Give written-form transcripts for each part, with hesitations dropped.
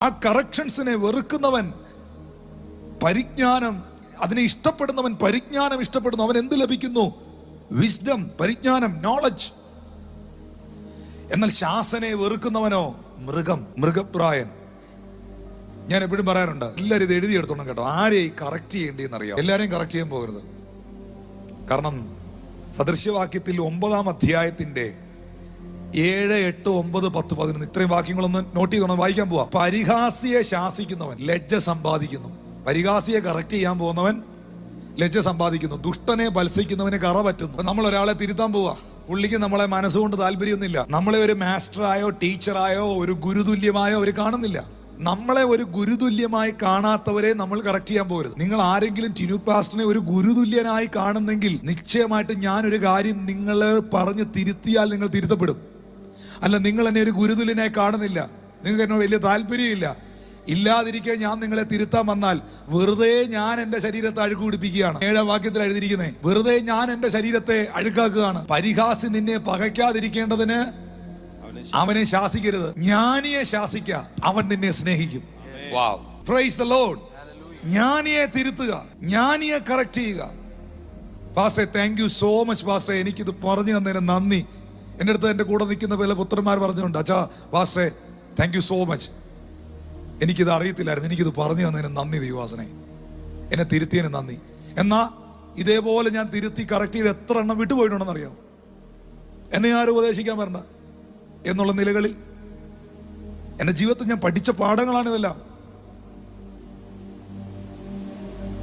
ആ കറക്ഷൻസിനെ വെറുക്കുന്നവൻ പരിജ്ഞാനം, അതിനെ ഇഷ്ടപ്പെടുന്നവൻ പരിജ്ഞാനം ഇഷ്ടപ്പെടുന്നു. അവൻ എന്ത് ലഭിക്കുന്നു? വിസ്ഡം, പരിജ്ഞാനം, നോളജ്. എന്നാൽ ശാസനയെ വെറുക്കുന്നവനോ മൃഗപ്രായൻ. ഞാൻ എപ്പോഴും പറയാറുണ്ട്, എല്ലാവരും ഇത് എഴുതിയെടുത്തോണം കേട്ടോ. ആരെയും കറക്റ്റ് ചെയ്യേണ്ടതെന്ന് അറിയാം. എല്ലാവരെയും കറക്റ്റ് ചെയ്യാൻ പോകരുത്. കാരണം സദൃശ്യവാക്യത്തിൽ 9-ാം അധ്യായത്തിന്റെ 7, 8, 9, 10, 11 ഇത്രയും വാക്യങ്ങളൊന്ന് നോട്ട് ചെയ്തോണം. വായിക്കാൻ പോവാ. പരിഹാസിയെ ശാസിക്കുന്നവൻ ലജ്ജ സമ്പാദിക്കുന്നു. പരിഹാസിയെ കറക്റ്റ് ചെയ്യാൻ പോകുന്നവൻ ലജ്ജ സമ്പാദിക്കുന്നു. ദുഷ്ടനെ ബത്സിക്കുന്നവന് കറ പറ്റുന്നു. നമ്മൾ ഒരാളെ തിരുത്താൻ പോവാ, പുള്ളിക്ക് നമ്മളെ മനസ്സുകൊണ്ട് താല്പര്യമൊന്നുമില്ല. നമ്മളെ ഒരു മാസ്റ്ററായോ ടീച്ചറായോ ഒരു ഗുരുതുല്യമായോ അവർ കാണുന്നില്ല. നമ്മളെ ഒരു ഗുരുതുല്യമായി കാണാത്തവരെ നമ്മൾ കറക്റ്റ് ചെയ്യാൻ പോകരുത്. നിങ്ങൾ ആരെങ്കിലും ടിനു പാസ്റ്ററിനെ ഒരു ഗുരുതുല്യനായി കാണുന്നെങ്കിൽ നിശ്ചയമായിട്ട് ഞാനൊരു കാര്യം നിങ്ങൾ പറഞ്ഞ് തിരുത്തിയാൽ നിങ്ങൾ തിരുത്തപ്പെടും. അല്ല, നിങ്ങൾ എന്നെ ഒരു ഗുരുതുല്യനായി കാണുന്നില്ല, നിങ്ങൾക്ക് എന്നോട് വലിയ താല്പര്യമില്ല, ഇല്ലാതിരിക്കെ ഞാൻ നിങ്ങളെ തിരുത്താൻ വന്നാൽ വെറുതെ ഞാൻ എന്റെ ശരീരത്തെ അഴുക്ക് പിടിപ്പിക്കുകയാണ്. 7-ാം വാക്യത്തിൽ എഴുതിയിരിക്കുന്നത്, വെറുതെ ഞാൻ എന്റെ ശരീരത്തെ അഴുക്കാക്കുകയാണ്. പരിഹാസി നിന്നെ പകയ്ക്കാതിരിക്കേണ്ടതിന് അവനെ ശാസിക്കരുത്. ജ്ഞാനിയെ ശാസിക്ക, അവൻ നിന്നെ സ്നേഹിക്കും. വാവ്, പ്രൈസ് ദി ലോർഡ്. ജ്ഞാനിയെ തിരുത്തുക, ജ്ഞാനിയെ കറക്റ്റ് ചെയ്യുക. Pastor, thank you so much pastor, എനിക്കിത് പറഞ്ഞു തന്നതിന് നന്ദി. എൻ്റെ അടുത്ത് എൻ്റെ കൂടെ നിൽക്കുന്ന പല പുത്രന്മാർ പറഞ്ഞിട്ടുണ്ട്, അച്ഛാ പാസ്റ്ററെ താങ്ക് യു സോ മച്ച്, എനിക്കിത് അറിയത്തില്ലായിരുന്നു, എനിക്കിത് പറഞ്ഞു തന്നതിന് നന്ദി ദൈവദാസനെ, എന്നെ തിരുത്തിയതിന് നന്ദി. എന്നാ ഇതേപോലെ ഞാൻ തിരുത്തി കറക്റ്റ് ചെയ്ത് എത്ര എണ്ണം വിട്ടുപോയിട്ടുണ്ടെന്ന് അറിയാം. എന്നെ ആരും ഉപദേശിക്കാൻ വരണ്ട എന്നുള്ള നിലകളിൽ എൻ്റെ ജീവിതത്തിൽ ഞാൻ പഠിച്ച പാഠങ്ങളാണിതെല്ലാം.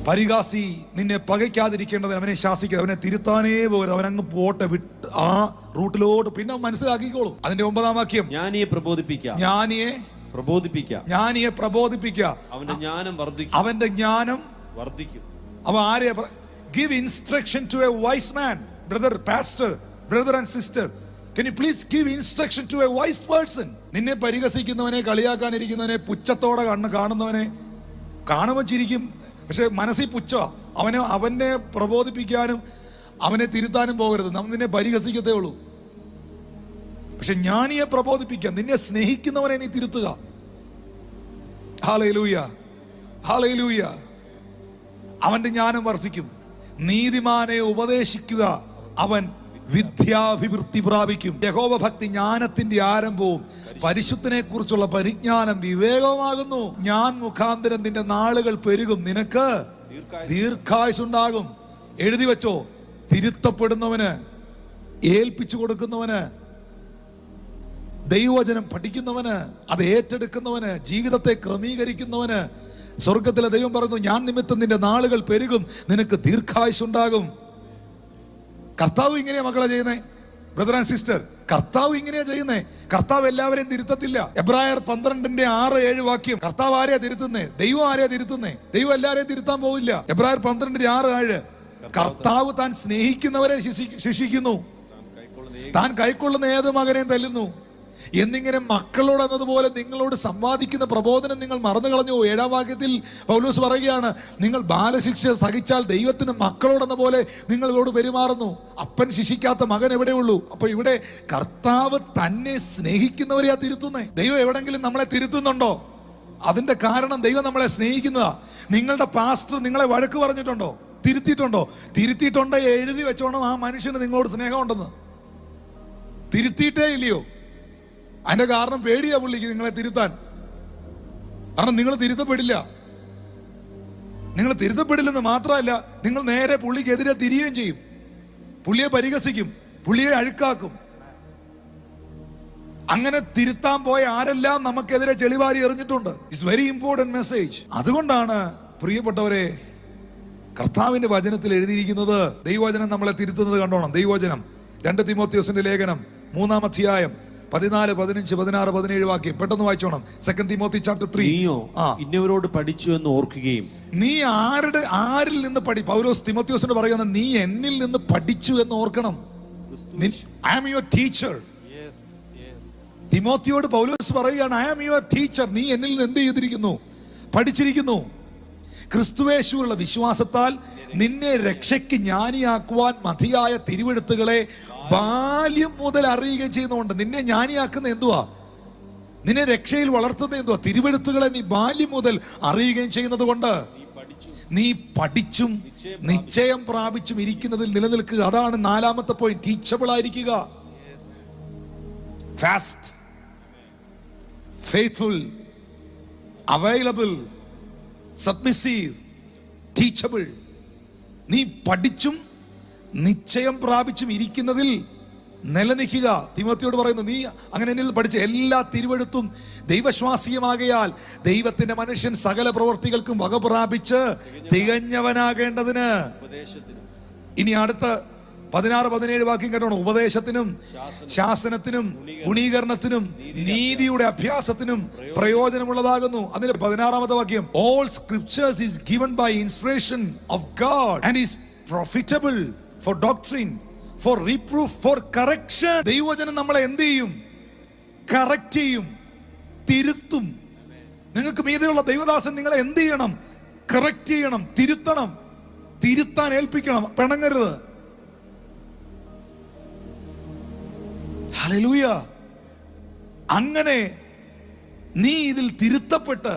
പരിഹാസി നിന്നെ പകയ്ക്കാതിരിക്കേണ്ടത് അവനെ ശാസിക്കുക, അവനെ തിരുത്താനേ പോകരുത്. അവനങ്ങ് പോട്ടെ, വിട്ട് ആ റൂട്ടിലോട്ട് പിന്നെ മനസ്സിലാക്കിക്കോളും. അതിന്റെ 9-ാം വാക്യം, ജ്ഞാനിയെ പ്രബോധിപ്പിക്കുക, അവന്റെ ജ്ഞാനം വർദ്ധിക്കും. അവ ആരെ? Give instruction to a wise man. Brother, pastor, brother and sister, can you please give instruction to a wise person? നിന്നെ പരിഹസിക്കുന്നവനെ, കളിയാക്കാനിരിക്കുന്നവനെ, പുച്ഛത്തോടെ കാണുന്നവനെ കാണുമ്പോൾ ചിരിക്കും, പക്ഷെ മനസ്സിൽ പുച്ഛ. അവനെ പ്രബോധിപ്പിക്കാനും അവനെ തിരുത്താനും പോകരുത്. നിന്നെ പരിഹസിക്കത്തേ ഉള്ളൂ. പക്ഷെ ജ്ഞാനിയെ പ്രബോധിപ്പിക്കാം, നിന്നെ സ്നേഹിക്കുന്നവനെ നീ തിരുത്തുക. Hallelujah, hallelujah. അവന്റെ ജ്ഞാനം വർദ്ധിക്കും. നീതിമാനെ ഉപദേശിക്കുക, അവൻ വിദ്യാഭിവൃദ്ധി പ്രാപിക്കും. യഹോവ ഭക്തി ജ്ഞാനത്തിന്റെ ആരംഭവും പരിശുദ്ധനെ കുറിച്ചുള്ള പരിജ്ഞാനം വിവേകവുമാകുന്നു. ഞാൻ മുഖാന്തരം നിന്റെ നാളുകൾ പെരുകും, നിനക്ക് ദീർഘായുസ്സുണ്ടാകും. എഴുതി വെച്ചോ, തിരുത്തപ്പെടുന്നവന്, ഏൽപ്പിച്ചു കൊടുക്കുന്നവന്, ദൈവവചനം പഠിക്കുന്നവന്, അത് ഏറ്റെടുക്കുന്നവന്, ജീവിതത്തെ ക്രമീകരിക്കുന്നവന് സ്വർഗത്തിലെ ദൈവം പറയുന്നു, ഞാൻ നിമിത്തം നിന്റെ നാളുകൾ പെരുകും, നിനക്ക് ദീർഘായുസ്സുണ്ടാകും. കർത്താവ് ഇങ്ങനെയാ മക്കളെ ചെയ്യുന്നേ, ബ്രദർ ആൻഡ് സിസ്റ്റർ. കർത്താവ് ഇങ്ങനെയാ ചെയ്യുന്നേ. കർത്താവ് എല്ലാവരെയും തിരുത്തത്തില്ല. എബ്രായർ 12:6-7 വാക്യം, കർത്താവ് ആരെയാ തിരുത്തുന്നേ? ദൈവം ആരെയാ തിരുത്തുന്നേ? ദൈവം എല്ലാരെയും തിരുത്താൻ പോവില്ല. എബ്രായർ 12:6-7, കർത്താവ് താൻ സ്നേഹിക്കുന്നവരെ ശിക്ഷിക്കുന്നു, താൻ കൈക്കൊള്ളുന്ന ഏത് മകനെയും തല്ലുന്നു എന്നിങ്ങനെ മക്കളോട് എന്നതുപോലെ നിങ്ങളോട് സംവാദിക്കുന്ന പ്രബോധനം നിങ്ങൾ മറന്നു കളഞ്ഞു. 7-ാം വാക്യത്തിൽ പൗലോസ് പറയുകയാണ്, നിങ്ങൾ ബാലശിക്ഷ സഹിച്ചാൽ ദൈവത്തിന് മക്കളോടെന്ന പോലെ നിങ്ങളോട് പെരുമാറുന്നു. അപ്പൻ ശിക്ഷിക്കാത്ത മകൻ എവിടെയുള്ളൂ? അപ്പൊ ഇവിടെ കർത്താവ് തന്നെ സ്നേഹിക്കുന്നവരെയാ തിരുത്തുന്നേ. ദൈവം എവിടെങ്കിലും നമ്മളെ തിരുത്തുന്നുണ്ടോ? അതിന്റെ കാരണം ദൈവം നമ്മളെ സ്നേഹിക്കുന്നതാ. നിങ്ങളുടെ പാസ്റ്റർ നിങ്ങളെ വഴക്ക് പറഞ്ഞിട്ടുണ്ടോ? തിരുത്തിയിട്ടുണ്ടോ? തിരുത്തിയിട്ടുണ്ടോ എഴുതി വെച്ചോണം, ആ മനുഷ്യന് നിങ്ങളോട് സ്നേഹമുണ്ടെന്ന്. തിരുത്തിയിട്ടേ ഇല്ലയോ? അതിന്റെ കാരണം പേടിയാ പുള്ളിക്ക് നിങ്ങളെ തിരുത്താൻ. കാരണം നിങ്ങൾ തിരുത്തപ്പെടില്ല. നിങ്ങൾ തിരുത്തപ്പെടില്ലെന്ന് മാത്രമല്ല, നിങ്ങൾ നേരെ പുള്ളിക്കെതിരെ തിരിയുകയും ചെയ്യും. പുള്ളിയെ പരിഹസിക്കും, പുള്ളിയെ അഴുക്കാക്കും. അങ്ങനെ തിരുത്താൻ പോയ ആരെല്ലാം നമുക്കെതിരെ ചെളിവാരി എറിഞ്ഞിട്ടുണ്ട്. It's very important message. അതുകൊണ്ടാണ് പ്രിയപ്പെട്ടവരെ, കർത്താവിന്റെ വചനത്തിൽ എഴുതിയിരിക്കുന്നത്, ദൈവവചനം നമ്മളെ തിരുത്തുന്നത് കണ്ടോണം. ദൈവവചനം 2 തിമോത്തിയോസിന്റെ ലേഖനം 3-ാം അധ്യായം 14, 15, 16, 17 വാക്യം പെട്ടെന്ന് വായിച്ചോണം. 2 തിമോത്തി ചാപ്റ്റർ 3. നീയോ ഇന്നവരോട് പഠിച്ചു എന്ന് ഓർക്കുകയും. നീ ആരിൽ നിന്ന് പൗലോസ് തിമോത്തിയോസിനോട് പറയുന്നത്, നീ എന്നിൽ നിന്ന് പഠിച്ചു എന്ന് ഓർക്കണം. I am your teacher. തിമോത്തിയോട് പൗലോസ് പറയുകയാണ്, ഐ ആം യുവർ ടീച്ചർ. നീ എന്നിൽ നിന്ന് എന്ത് ചെയ്തിരിക്കുന്നു? പഠിച്ചിരിക്കുന്നു. ക്രിസ്തുവേശുവുള്ള വിശ്വാസത്താൽ നിന്നെ രക്ഷയ്ക്ക് ജ്ഞാനിയാക്കുവാൻ മതിയായ തിരുവെഴുത്തുകളെ ബാല്യം മുതൽ അറിയുകയും ചെയ്യുന്നതുകൊണ്ട്. നിന്നെ ജ്ഞാനിയാക്കുന്ന എന്തുവാ? നിന്നെ രക്ഷയിൽ വളർത്തുന്നത് എന്തുവാ? തിരുവെഴുത്തുകളെ നീ ബാല്യം മുതൽ അറിയുകയും ചെയ്യുന്നത് കൊണ്ട് നീ പഠിച്ചും നിശ്ചയം പ്രാപിച്ചും ഇരിക്കുന്നതിൽ നിലനിൽക്കുക. അതാണ് 4ാമത്തെ പോയിന്റ്. ടീച്ചബിൾ ആയിരിക്കുക. Fast, faithful, available, submissive, teachable. നീ പഠിച്ചും നിശ്ചയം പ്രാപിച്ചും ഇരിക്കുന്നതിൽ നിലനിൽക്കുക. തിമോത്തിയോട് പറയുന്നു, നീ അങ്ങനെ എന്നിൽ പഠിച്ച എല്ലാ തിരുവെഴുത്തും ദൈവശ്വാസീയമാകയാൽ ദൈവത്തിന്റെ മനുഷ്യൻ സകല പ്രവർത്തികൾക്കും വക പ്രാപിച്ച് തികഞ്ഞവനാകേണ്ടതിന്. ഇനി അടുത്ത 16-17 വാക്യം കേട്ടോണം. ഉപദേശത്തിനും ശാസനത്തിനും ഗുണീകരണത്തിനും നീതിയുടെ അഭ്യാസത്തിനും പ്രയോജനമുള്ളതാകുന്നു. അതിന്റെ 16ാമത്തെ വാക്യം, all scriptures is given by inspiration of God and is profitable for doctrine, for reproof, for correction. ദൈവവചനം നമ്മളെ എന്ത് ചെയ്യും? കറക്റ്റ് ചെയ്യും, തിരുത്തും. നിങ്ങൾക്ക് മീതെയുള്ള ദൈവദാസൻ നിങ്ങളെ എന്ത് ചെയ്യണം? കറക്റ്റ് ചെയ്യണം, തിരുത്തണം, തിരുത്താൻ ഏൽപ്പിക്കണം. പിണങ്ങരുത്. ഹല്ലേലൂയ. അങ്ങനെ നീ ഇതിൽ തിരുത്തപ്പെട്ട്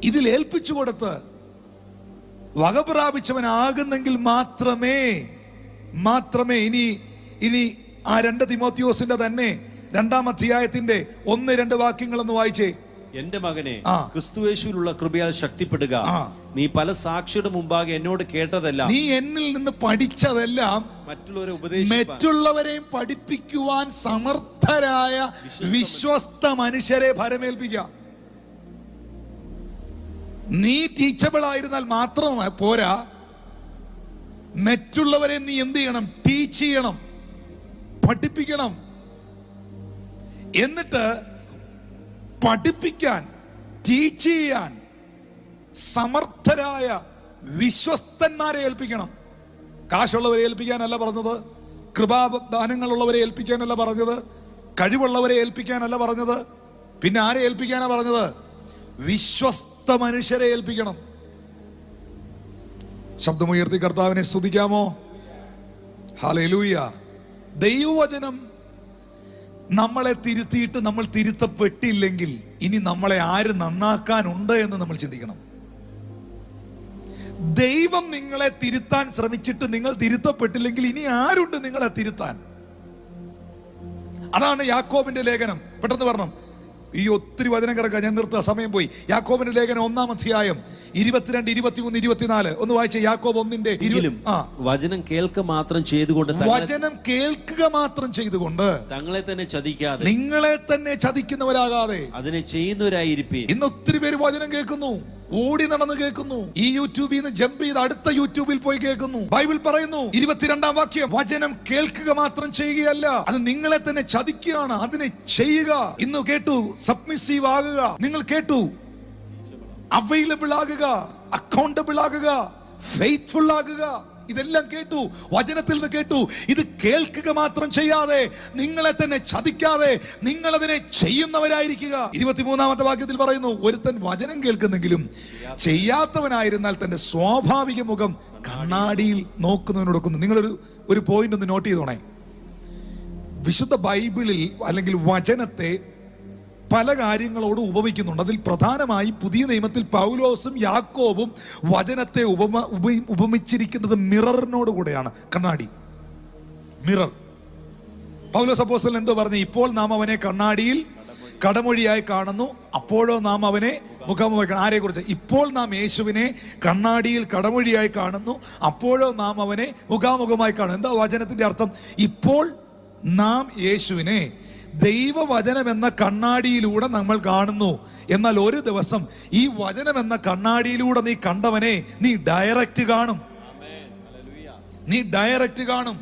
ഇതിൽ ഏൽപ്പിച്ചു കൊടുത്ത് വകപ്രാപിച്ചവനാകുന്നെങ്കിൽ മാത്രമേ ഇനി ആ 2 തിമോത്തിയോസിന്റെ തന്നെ 2-ാം അധ്യായത്തിന്റെ 1-2 വാക്യങ്ങളൊന്ന് വായിച്ചേ. എന്റെ മകനെ, ക്രിസ്തുയേശുവിലുള്ള കൃപയാൽ ശക്തിപ്പെടുക. നീ പല സാക്ഷിയുടെ മുമ്പാകെ എന്നോട് കേട്ടതെല്ലാം, നീ എന്നിൽ നിന്ന് പഠിച്ചതെല്ലാം മറ്റുള്ളവരെയും പഠിപ്പിക്കുവാൻ സമർത്ഥരായ വിശ്വസ്ത മനുഷ്യരെ ഭരമേൽപ്പിക്കുക. നീ ടീച്ചബിൾ ആയിരുന്നാൽ മാത്രം പോരാ, മറ്റുള്ളവരെ നീ എന്ത് ചെയ്യണം? ടീച്ച് ചെയ്യണം, പഠിപ്പിക്കണം. എന്നിട്ട് പഠിപ്പിക്കാൻ, ടീച്ച് ചെയ്യാൻ സമർത്ഥരായ വിശ്വസ്തന്മാരെ ഏൽപ്പിക്കണം. കാശുള്ളവരെ ഏൽപ്പിക്കാനല്ല പറഞ്ഞത്, കൃപാദാനങ്ങളുള്ളവരെ ഏൽപ്പിക്കാനല്ല പറഞ്ഞത്, കഴിവുള്ളവരെ ഏൽപ്പിക്കാനല്ല പറഞ്ഞത്. പിന്നെ ആരെ ഏൽപ്പിക്കാനാ പറഞ്ഞത്? വിശ്വസ്ത മനുഷ്യരെ ഏൽപ്പിക്കണം. ശബ്ദമുയർത്തി കർത്താവിനെ സ്തുതിക്കാമോ? ഹല്ലേലൂയ. ദൈവവചനം നമ്മളെ തിരുത്തിയിട്ട് നമ്മൾ തിരുത്തപ്പെട്ടില്ലെങ്കിൽ ഇനി നമ്മളെ ആര് നന്നാക്കാനുണ്ട് എന്ന് നമ്മൾ ചിന്തിക്കണം. ദൈവം നിങ്ങളെ തിരുത്താൻ ശ്രമിച്ചിട്ട് നിങ്ങൾ തിരുത്തപ്പെട്ടില്ലെങ്കിൽ ഇനി ആരുണ്ട് നിങ്ങളെ തിരുത്താൻ? അതാണ് യാക്കോബിന്റെ ലേഖനം. പെട്ടെന്ന് പറഞ്ഞു, ഈ ഒത്തിരി വചനം കിടക്കുക, ഞാൻ നിർത്തുക, സമയം പോയി. യാക്കോബിന്റെ ലേഖനം 1-ാം അധ്യായം 22, 23, 24 ഒന്ന് വായിച്ച. യാക്കോബ് 1:20. വചനം കേൾക്കുക മാത്രം ചെയ്തുകൊണ്ട് തങ്ങളെ തന്നെ ചതിക്കാതെ, നിങ്ങളെ തന്നെ ചതിക്കുന്നവരാകാതെ അതിനെ ചെയ്യുന്നവരായിരിക്കും. ഇന്ന് ഒത്തിരി പേര് വചനം കേൾക്കുന്നു, ഓടി നടന്ന് കേൾക്കുന്നു, ഈ യൂട്യൂബിൽ നിന്ന് ജമ്പ് ചെയ്ത് അടുത്ത യൂട്യൂബിൽ പോയി കേൾക്കുന്നു. ബൈബിൾ പറയുന്നു 22-ാം വാക്യം, വചനം കേൾക്കുക മാത്രം ചെയ്യുകയല്ല, അത് നിങ്ങളെ തന്നെ ചതിക്കുകയാണ്. അതിനെ ചെയ്യുക. ഇന്ന് കേട്ടു, സബ്മിസീവ് ആകുക. നിങ്ങൾ കേട്ടു, അവൈലബിൾ ആകുക, അക്കൗണ്ടബിൾ ആകുക, ഫെയ്ത്ത്ഫുൾ ആകുക. ഇതെല്ലാം കേട്ടു, വചനത്തിൽ നിന്ന് കേട്ടു. ഇത് കേൾക്കുക മാത്രം ചെയ്യാതെ, നിങ്ങളെ തന്നെ ചതിക്കാതെ നിങ്ങൾ അതിനെ ചെയ്യുന്നവരായിരിക്കുക. 23-ാമത്തെ വാക്യത്തിൽ പറയുന്നു, ഒരുത്തൻ വചനം കേൾക്കുന്നെങ്കിലും ചെയ്യാത്തവനായിരുന്നാൽ തന്റെ സ്വാഭാവിക മുഖം കണ്ണാടിയിൽ നോക്കുന്നവനോടൊക്കുന്നു. നിങ്ങളൊരു പോയിന്റ് ഒന്ന് നോട്ട് ചെയ്തോണേ. വിശുദ്ധ ബൈബിളിൽ അല്ലെങ്കിൽ വചനത്തെ പല കാര്യങ്ങളോട് ഉപമിക്കുന്നുണ്ട്. അതിൽ പ്രധാനമായി പുതിയ നിയമത്തിൽ പൗലോസും യാക്കോബും വചനത്തെ ഉപമിച്ചിരിക്കുന്നത് മിററിനോട് കൂടെയാണ്. കണ്ണാടി, മിറർ. പൗലോസ് അപ്പോസ്തലൻ എന്തോ പറഞ്ഞു? ഇപ്പോൾ നാം അവനെ കണ്ണാടിയിൽ കടമൊഴിയായി കാണുന്നു, അപ്പോഴോ നാം അവനെ മുഖാമുഖമായി കാണുന്നു. ആരെ കുറിച്ച്? ഇപ്പോൾ നാം യേശുവിനെ കണ്ണാടിയിൽ കടമൊഴിയായി കാണുന്നു, അപ്പോഴോ നാം അവനെ മുഖാമുഖമായി കാണുന്നു. എന്താ വചനത്തിന്റെ അർത്ഥം? ഇപ്പോൾ നാം യേശുവിനെ ദൈവവചനം എന്ന കണ്ണാടിയിലൂടെ നമ്മൾ കാണുന്നു. എന്നാൽ ഒരു ദിവസം ഈ വചനം എന്ന കണ്ണാടിയിലൂടെ നീ കണ്ടവനെ നീ ഡയറക്റ്റ് കാണും. നീ ഡയറക്റ്റ് കാണും.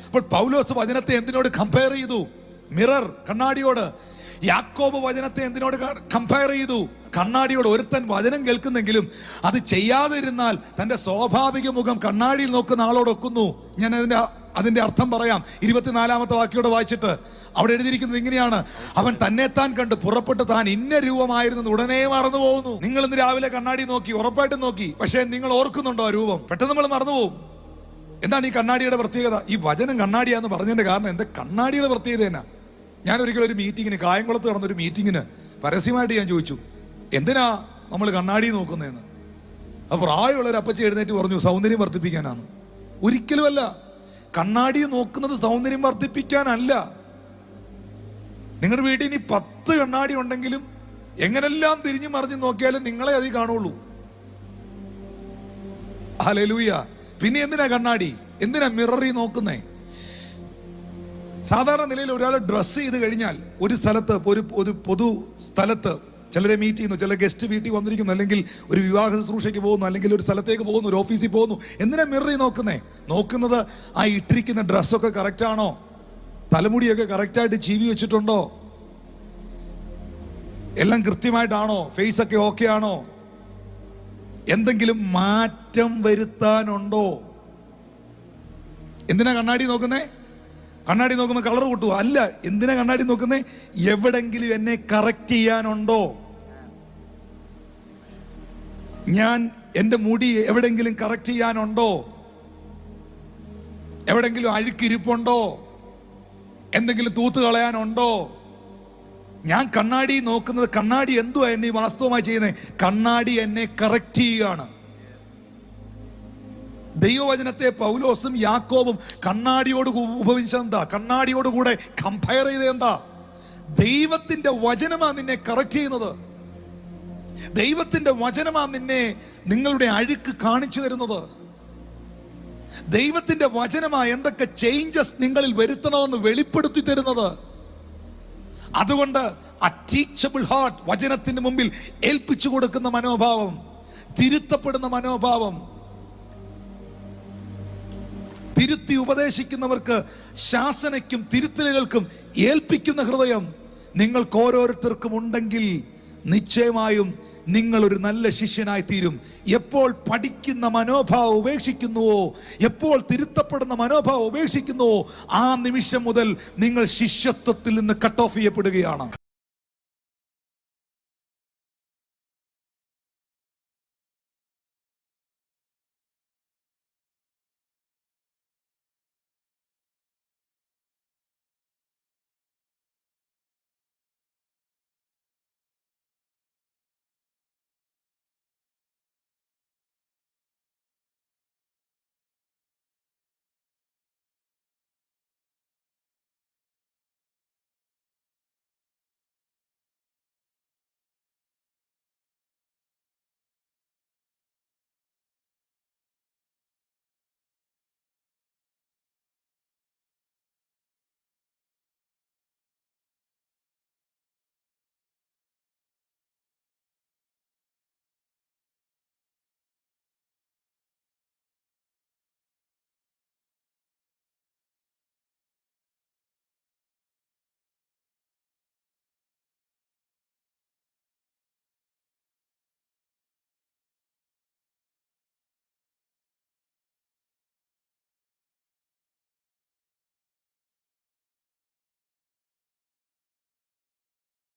അപ്പോൾ പൗലോസ് വചനത്തെ എന്തിനോട് കമ്പയർ ചെയ്തു? മിറർ, കണ്ണാടിയോട്. യാക്കോബ് വചനത്തെ എന്തിനോട് കമ്പയർ ചെയ്തു? കണ്ണാടിയോട്. ഒരുത്തൻ വചനം കേൾക്കുന്നെങ്കിലും അത് ചെയ്യാതെ ഇരുന്നാൽ തന്റെ സ്വാഭാവിക മുഖം കണ്ണാടിയിൽ നോക്കുന്ന ആളോട് ഒക്കുന്നു. ഞാൻ അതിന്റെ അർത്ഥം പറയാം. 24-ാമത്തെ വാക്യോടെ വായിച്ചിട്ട് അവിടെ എഴുതിയിരിക്കുന്നത് ഇങ്ങനെയാണ്: അവൻ തന്നെത്താൻ കണ്ട് പുറപ്പെട്ട് താൻ ഇന്ന രൂപമായിരുന്നു ഉടനെ മറന്നു പോകുന്നു. നിങ്ങൾ ഇന്ന് രാവിലെ കണ്ണാടി നോക്കി, ഉറപ്പായിട്ടും നോക്കി, പക്ഷെ നിങ്ങൾ ഓർക്കുന്നുണ്ടോ ആ രൂപം? പെട്ടെന്ന് നമ്മൾ മറന്നുപോകും. എന്താണ് ഈ കണ്ണാടിയുടെ പ്രത്യേകത? ഈ വചനം കണ്ണാടിയാന്ന് പറഞ്ഞതിന്റെ കാരണം എന്താ? കണ്ണാടിയുടെ പ്രത്യേകത എന്നാ? ഞാൻ ഒരിക്കലും ഒരു മീറ്റിങ്ങിന്, കായംകുളത്ത് നടന്നൊരു മീറ്റിങ്ങിന് പരസ്യമായിട്ട് ഞാൻ ചോദിച്ചു, എന്തിനാ നമ്മൾ കണ്ണാടി നോക്കുന്നതെന്ന്. അപ്പോൾ പ്രായമുള്ളൊരു അപ്പച്ചി എഴുന്നേറ്റ് പറഞ്ഞു, സൗന്ദര്യം വർദ്ധിപ്പിക്കാനാണ്. ഒരിക്കലുമല്ല. കണ്ണാടി നോക്കുന്നത് സൗന്ദര്യം വർദ്ധിപ്പിക്കാനല്ല. നിങ്ങളുടെ വീട്ടിൽ ഇനി 10 കണ്ണാടി ഉണ്ടെങ്കിലും എങ്ങനെല്ലാം തിരിഞ്ഞു മറിഞ്ഞു നോക്കിയാലും നിങ്ങളെ അതിൽ കാണുള്ളൂ. ഹല്ലേലൂയ. പിന്നെ എന്തിനാ കണ്ണാടി, എന്തിനാ മിററി നോക്കുന്നേ? സാധാരണ നിലയിൽ ഒരാൾ ഡ്രസ്സ് ചെയ്ത് കഴിഞ്ഞാൽ ഒരു സ്ഥലത്ത്, ഒരു പൊതു സ്ഥലത്ത് ചിലരെ മീറ്റ് ചെയ്യുന്നു, ചില ഗസ്റ്റ് വീട്ടിൽ വന്നിരിക്കുന്നു, അല്ലെങ്കിൽ ഒരു വിവാഹ ശുശ്രൂഷയ്ക്ക് പോകുന്നു, അല്ലെങ്കിൽ ഒരു സ്ഥലത്തേക്ക് പോകുന്നു, ഒരു ഓഫീസിൽ പോകുന്നു. എന്തിനാ മിററി നോക്കുന്നേ? നോക്കുന്നത് ആ ഇട്ടിരിക്കുന്ന ഡ്രസ്സൊക്കെ കറക്റ്റ് ആണോ, തലമുടിയൊക്കെ കറക്റ്റായിട്ട് ചീവി വെച്ചിട്ടുണ്ടോ, എല്ലാം കൃത്യമായിട്ടാണോ, ഫേസ് ഒക്കെ ഓക്കെ ആണോ, എന്തെങ്കിലും മാറ്റം വരുത്താനുണ്ടോ? എന്തിനാ കണ്ണാടി നോക്കുന്നേ? കണ്ണാടി നോക്കുമ്പോൾ കളർ കൂട്ടുക അല്ല. എന്തിനാ കണ്ണാടി നോക്കുന്നേ? എവിടെങ്കിലും എന്നെ കറക്റ്റ് ചെയ്യാനുണ്ടോ, ഞാൻ എൻ്റെ മുടി എവിടെങ്കിലും കറക്റ്റ് ചെയ്യാനുണ്ടോ, എവിടെങ്കിലും അഴുക്കിരിപ്പുണ്ടോ, എന്തെങ്കിലും തൂത്ത് കളയാനുണ്ടോ? ഞാൻ കണ്ണാടി നോക്കുന്നത്, കണ്ണാടി എന്തുവാ എന്നെ വാസ്തവമായി ചെയ്യുന്നത്? കണ്ണാടി എന്നെ കറക്റ്റ് ചെയ്യുകയാണ്. ദൈവവചനത്തെ പൗലോസും യാക്കോബും കണ്ണാടിയോട് ഉപമിച്ചെന്താ? കണ്ണാടിയോടുകൂടെ കമ്പയർ ചെയ്ത് എന്താ? ദൈവത്തിന്റെ വചനമാ നിന്നെ കറക്റ്റ് ചെയ്യുന്നത്. ദൈവത്തിന്റെ വചനമാ നിന്നെ നിങ്ങളുടെ അഴുക്ക് കാണിച്ചു തരുന്നത്. ദൈവത്തിന്റെ വചനമാ എന്തൊക്കെ ചേഞ്ചസ് നിങ്ങളിൽ വരുത്തണമെന്ന് വെളിപ്പെടുത്തി തരുന്നത്. അതുകൊണ്ട് ആ ടീച്ചബിൾ ഹാർട്ട്, വചനത്തിന് മുമ്പിൽ ഏൽപ്പിച്ചു കൊടുക്കുന്ന മനോഭാവം, തിരുത്തപ്പെടുന്ന മനോഭാവം, തിരുത്തി ഉപദേശിക്കുന്നവർക്ക് ശാസനയ്ക്കും തിരുത്തലുകൾക്കും ഏൽപ്പിക്കുന്ന ഹൃദയം നിങ്ങൾക്ക് ഓരോരുത്തർക്കും ഉണ്ടെങ്കിൽ നിശ്ചയമായും നിങ്ങൾ ഒരു നല്ല ശിഷ്യനായി തീരും. എപ്പോൾ പഠിക്കുന്ന മനോഭാവം ഉപേക്ഷിക്കുന്നുവോ, എപ്പോൾ തിരുത്തപ്പെടുന്ന മനോഭാവം ഉപേക്ഷിക്കുന്നുവോ, ആ നിമിഷം മുതൽ നിങ്ങൾ ശിഷ്യത്വത്തിൽ നിന്ന് കട്ട് ഓഫ് ചെയ്യപ്പെടുകയാണ്.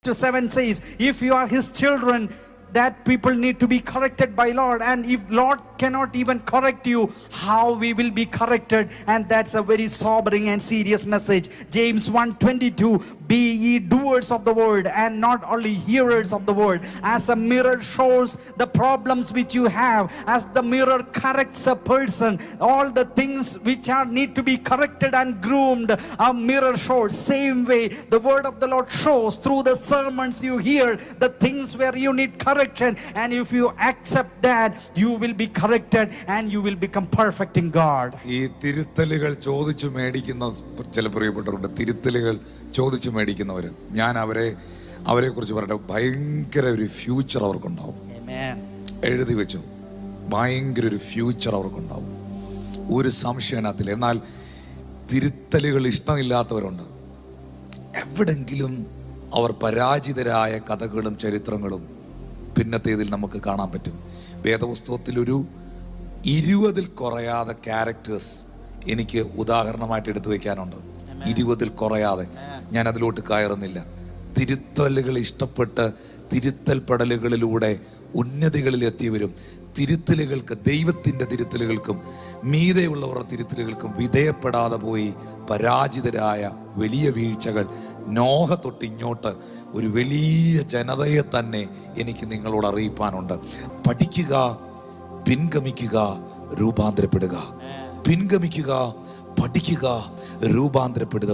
To 7 says, if you are his children, that people need to be corrected by Lord, and if Lord cannot even correct you, how we will be corrected? And that's a very sobering and serious message. James 1:22, be ye doers of the word and not only hearers of the word. As a mirror shows the problems which you have, as the mirror corrects a person, all the things which are need to be corrected and groomed, a mirror shows. Same way the word of the Lord shows through the sermons you hear, the things where you need correction, and if you accept that, you will be corrected and you will become perfect in God. ഈ തിരുത്തലുകൾ ചോദിച്ചു മേടിക്കുന്ന ചില പ്രിയപ്പെട്ടവരുണ്ട്. തിരുത്തലുകൾ ചോദിച്ചു മേടിക്കുന്നവര്, ഞാൻ അവരെ കുറിച്ച് പറയട്ടെ, ഭയങ്കര ഒരു ഫ്യൂച്ചർ അവർക്കുണ്ടാവും. എഴുതി വെച്ചു, ഭയങ്കര ഒരു ഫ്യൂച്ചർ അവർക്കുണ്ടാവും, ഒരു സംശയത്തില്ല. എന്നാൽ തിരുത്തലുകൾ ഇഷ്ടമില്ലാത്തവരുണ്ട്. എവിടെങ്കിലും അവർ പരാജിതരായ കഥകളും ചരിത്രങ്ങളും പിന്നത്തേതിൽ നമുക്ക് കാണാൻ പറ്റും. വേദപുസ്തകത്തിൽ ഒരു 20-ൽ കുറയാതെ ക്യാരക്ടേഴ്സ് എനിക്ക് ഉദാഹരണമായിട്ട് എടുത്തു വെക്കാനുണ്ട്. 20-ൽ കുറയാതെ. ഞാൻ അതിലോട്ട് കയറുന്നില്ല. തിരുത്തലുകൾ ഇഷ്ടപ്പെട്ട് തിരുത്തൽപ്പെടലുകളിലൂടെ ഉന്നതികളിൽ എത്തിയവരും തിരുത്തലുകൾക്ക്, ദൈവത്തിൻ്റെ തിരുത്തലുകൾക്കും മീതെയുള്ളവരുടെ തിരുത്തലുകൾക്കും വിധേയപ്പെടാതെ പോയി പരാജിതരായ വലിയ വീഴ്ചകൾ നോഹ തൊട്ട് ഇങ്ങോട്ട് ഒരു വലിയ ജനതയെ തന്നെ എനിക്ക് നിങ്ങളോട് അറിയിപ്പാനുണ്ട്. പഠിക്കുക, പിൻഗമിക്കുക, രൂപാന്തരപ്പെടുക. പിൻഗമിക്കുക, പഠിക്കുക, രൂപാന്തരപ്പെടുക.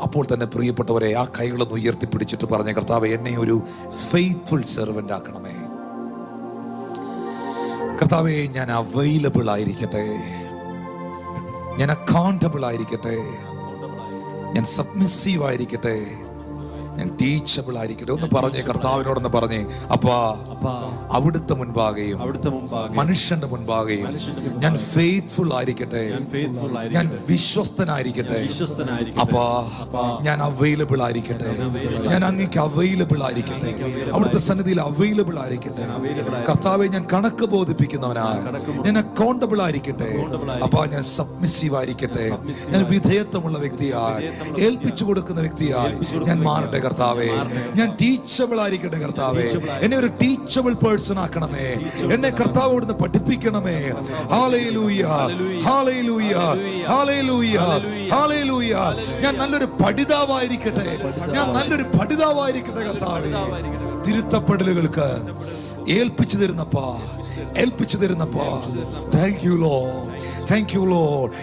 അപ്പോൾ തന്നെ പ്രിയപ്പെട്ടവരെ, ആ കൈകളൊന്ന് ഉയർത്തിപ്പിടിച്ചിട്ട് പറഞ്ഞ, കർത്താവേ, എന്നെ ഒരു ഫെയ്ത്ത്ഫുൾ സെർവൻ്റ് ആക്കണമേ. കർത്താവേ, ഞാൻ അവൈലബിൾ ആയിരിക്കട്ടെ, ഞാൻ അക്കൗണ്ടബിൾ ആയിരിക്കട്ടെ, ഞാൻ സബ്മിസീവ് ആയിരിക്കട്ടെ, ഞാൻ ടീച്ചബിൾ ആയിരിക്കട്ടെ. ഒന്ന് പറഞ്ഞേ, കർത്താവിനോടൊന്ന് പറഞ്ഞേ, അപ്പാ അവിടുത്തെ മുൻപാകെയും മനുഷ്യന്റെ മുൻപാകെയും ഞാൻ ഫെയ്ത്ത്ഫുൾ ആയിരിക്കട്ടെ, ഞാൻ വിശ്വസ്തനായിരിക്കട്ടെ. അപ്പാ ഞാൻ അവൈലബിൾ ആയിരിക്കട്ടെ, ഞാൻ അങ്ങേക്ക് അവൈലബിൾ ആയിരിക്കട്ടെ, അവിടുത്തെ സന്നിധിയിൽ അവൈലബിൾ ആയിരിക്കട്ടെ. കർത്താവെ, ഞാൻ കണക്ക് ബോധിപ്പിക്കുന്നവനായി, ഞാൻ അക്കൗണ്ടബിൾ ആയിരിക്കട്ടെ. അപ്പാ ഞാൻ സബ്മിസീവ് ആയിരിക്കട്ടെ, ഞാൻ വിധേയത്വമുള്ള വ്യക്തിയായി, ഏൽപ്പിച്ചു കൊടുക്കുന്ന വ്യക്തിയായി ഞാൻ മാറട്ടെ. കർത്താവേ, ഞാൻ ടീച്ചബിൾ ആയിരിക്കട്ടെ. കർത്താവേ, എന്നെ ഒരു ടീച്ചബിൾ പേഴ്സൺ ആക്കണമേ. എന്നെ കർത്താവോട് പഠിപ്പിക്കണമേ. Hallelujah, hallelujah, hallelujah, hallelujah. ഞാൻ നല്ലൊരു പഠിതാവായിരിക്കട്ടെ, ഞാൻ നല്ലൊരു പഠിതാവായിരിക്കട്ടെ. കർത്താവേ, തിരുത്തപ്പെടലുകൾക്ക് ഏൽപ്പിച്ചു തരുന്നപ്പാ, ഏൽപ്പിച്ചു തരുന്നപ്പാ. Thank you Lord, thank you Lord.